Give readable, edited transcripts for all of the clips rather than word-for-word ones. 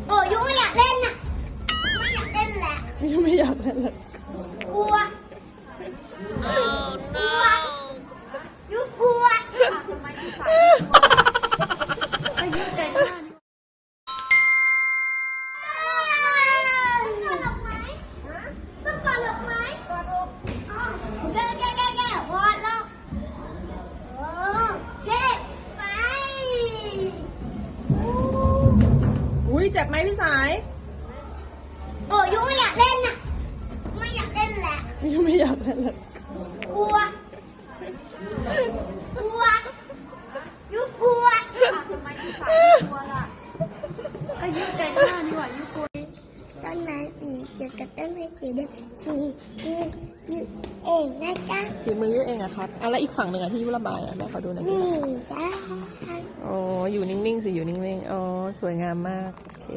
โอ้ยูอยากเล่นน่ะไม่อยากเล่นแหละไม่อยากเล่นเลยกลัวกลัวยูกลัวทำไมที่ใส่ไปยืดใจหน้าต้องการดอกไม้ต้องการดอกไม้แกพอแล้วโอเคไปอุ้ยเจ็บไหมพี่สายโอ้ยูอยากเล่นน่ะไม่อยากเล่นแหละไม่อยากเล่นเลยกลัวกลัวยูกลัวทำไมที่ใส่กลัวล่ะอายุแต่งหน้าดีกว่ายูกลัวต้นไม้สีเกี่ยวกับต้นไม้สีแดงสีเองนะจ๊ะสีมือเองอะครับแล้วอีกฝั่งหนึ่งอะที่ระบายอะแม่ขอดูหน่อยนี่จ้าอ๋ออยู่นิ่งๆสิอยู่นิ่งๆอ๋อสวยงามมากโอเค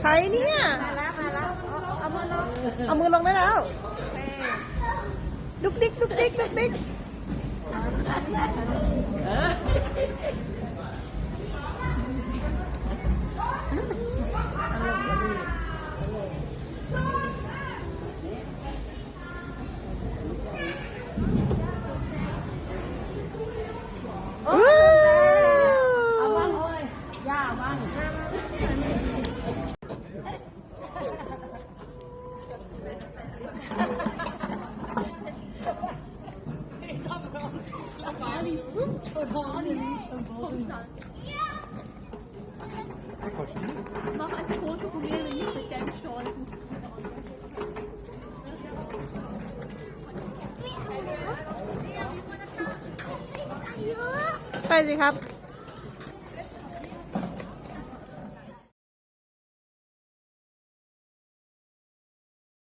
ใครเนี่ยมาแล้วเอามือลงได้แล้วดุกดิกเอาบ้างโอ้ยย่าบ้างMach als Foto von mir, wenn ich mit deinem Schal muss. ไปสิครับ